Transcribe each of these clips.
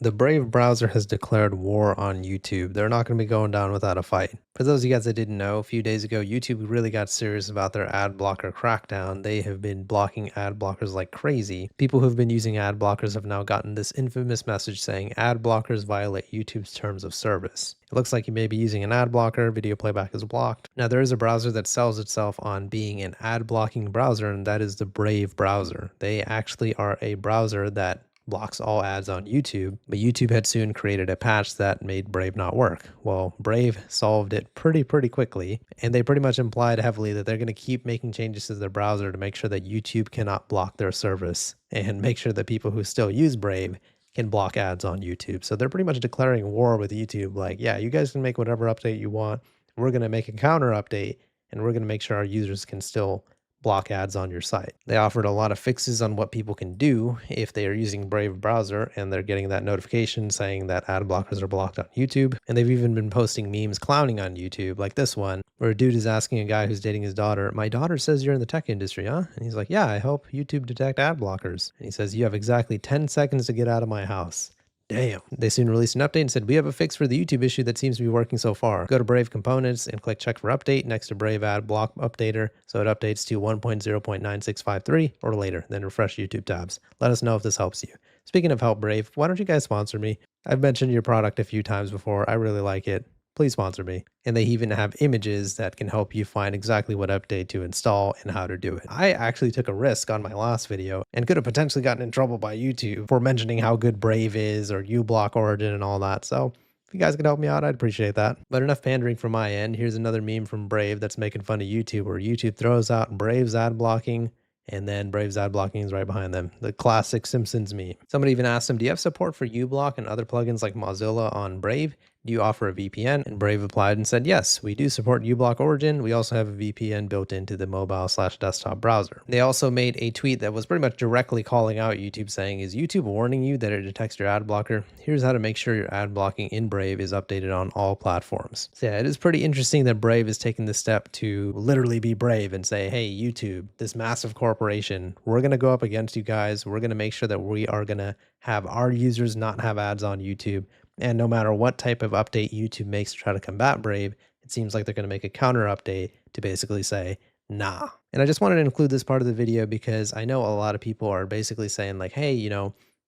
The Brave browser has declared war on YouTube. They're not going to be going down without a fight. For those of you guys that didn't know, a few days ago, YouTube really got serious about their ad blocker crackdown. They have been blocking ad blockers like crazy. People who have been using ad blockers have now gotten this infamous message saying ad blockers violate YouTube's terms of service. It looks like you may be using an ad blocker, video playback is blocked. Now, there is a browser that sells itself on being an ad blocking browser, and that is the Brave browser. They actually are a browser that blocks all ads on YouTube, but YouTube had soon created a patch that made Brave not work. Well, Brave solved it pretty quickly, and they pretty much implied heavily that they're going to keep making changes to their browser to make sure that YouTube cannot block their service and make sure that people who still use Brave can block ads on YouTube. So they're pretty much declaring war with YouTube, like, yeah, you guys can make whatever update you want. We're going to make a counter update, and we're going to make sure our users can still block ads on your site. They offered a lot of fixes on what people can do if they are using Brave browser and they're getting that notification saying that ad blockers are blocked on YouTube. And they've even been posting memes clowning on YouTube, like this one, where a dude is asking a guy who's dating his daughter, "My daughter says you're in the tech industry, huh?" And he's like, "Yeah, I help YouTube detect ad blockers." And he says, "You have exactly 10 seconds to get out of my house." Damn. They soon released an update and said, "We have a fix for the YouTube issue that seems to be working so far. Go to Brave Components and click check for update next to Brave Ad Block Updater so it updates to 1.0.9653 or later, then refresh YouTube tabs. Let us know if this helps you." Speaking of help, Brave, why don't you guys sponsor me? I've mentioned your product a few times before. I really like it. Please sponsor me. And they even have images that can help you find exactly what update to install and how to do it. I actually took a risk on my last video and could have potentially gotten in trouble by YouTube for mentioning how good Brave is or uBlock Origin and all that. So if you guys could help me out, I'd appreciate that. But enough pandering from my end. Here's another meme from Brave that's making fun of YouTube, where YouTube throws out Brave's ad blocking and then Brave's ad blocking is right behind them. The classic Simpsons meme. Somebody even asked him, "Do you have support for uBlock and other plugins like Mozilla on Brave? Do you offer a VPN?" And Brave replied and said, "Yes, we do support uBlock Origin. We also have a VPN built into the mobile/desktop browser." They also made a tweet that was pretty much directly calling out YouTube, saying, "Is YouTube warning you that it detects your ad blocker? Here's how to make sure your ad blocking in Brave is updated on all platforms." So yeah, it is pretty interesting that Brave is taking the step to literally be brave and say, "Hey, YouTube, this massive corporation, we're going to go up against you guys. We're going to make sure that we are going to have our users not have ads on YouTube. And no matter what type of update YouTube makes to try to combat Brave, it seems like they're going to make a counter update to basically say, nah." And I just wanted to include this part of the video because I know a lot of people are basically saying like, "Hey,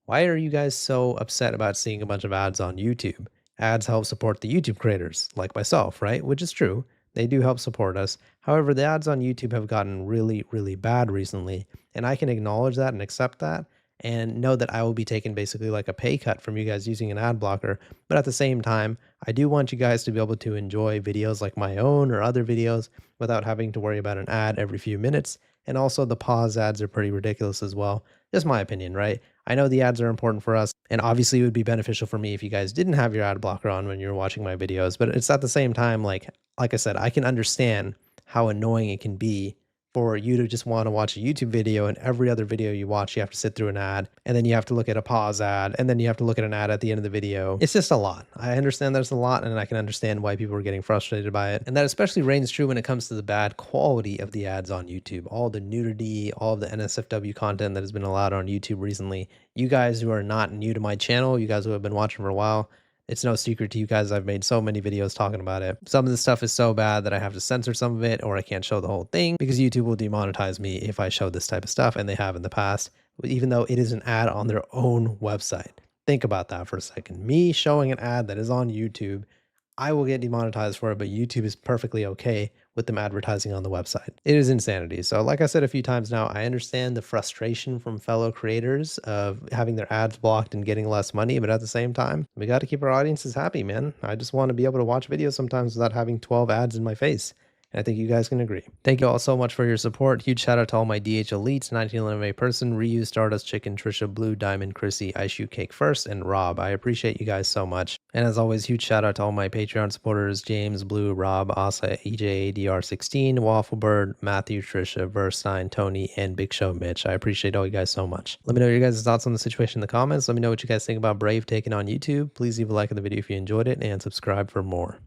why are you guys so upset about seeing a bunch of ads on YouTube? Ads help support the YouTube creators like myself," right? Which is true. They do help support us. However, the ads on YouTube have gotten really bad recently, and I can acknowledge that and accept that, and know that I will be taking basically like a pay cut from you guys using an ad blocker. But at the same time, I do want you guys to be able to enjoy videos like my own or other videos without having to worry about an ad every few minutes. And also the pause ads are pretty ridiculous as well. Just my opinion, right? I know the ads are important for us, and obviously it would be beneficial for me if you guys didn't have your ad blocker on when you're watching my videos, but it's at the same time, like I said, I can understand how annoying it can be for you to just want to watch a YouTube video, and every other video you watch, you have to sit through an ad, and then you have to look at a pause ad, and then you have to look at an ad at the end of the video. It's just a lot. I understand there's a lot, and I can understand why people are getting frustrated by it. And that especially reigns true when it comes to the bad quality of the ads on YouTube. All the nudity, all of the NSFW content that has been allowed on YouTube recently. You guys who are not new to my channel, you guys who have been watching for a while, it's no secret to you guys, I've made so many videos talking about it. Some of the stuff is so bad that I have to censor some of it, or I can't show the whole thing because YouTube will demonetize me if I show this type of stuff, and they have in the past, even though it is an ad on their own website. Think about that for a second. Me showing an ad that is on YouTube, I will get demonetized for it, but YouTube is perfectly okay with them advertising on the website. It is insanity. So like I said a few times now, I understand the frustration from fellow creators of having their ads blocked and getting less money, but at the same time, we got to keep our audiences happy, man. I just want to be able to watch videos sometimes without having 12 ads in my face. And I think you guys can agree. Thank you all so much for your support. Huge shout out to all my DH Elites, 1911 Person, Ryu, Stardust Chicken, Trisha, Blue, Diamond, Chrissy, Ice Shoe Cake First, and Rob. I appreciate you guys so much. And as always, huge shout out to all my Patreon supporters, James, Blue, Rob, Asa, EJ, ADR16, Wafflebird, Matthew, Trisha, Verstein, Tony, and Big Show Mitch. I appreciate all you guys so much. Let me know your guys' thoughts on the situation in the comments. Let me know what you guys think about Brave taking on YouTube. Please leave a like on the video if you enjoyed it, and subscribe for more.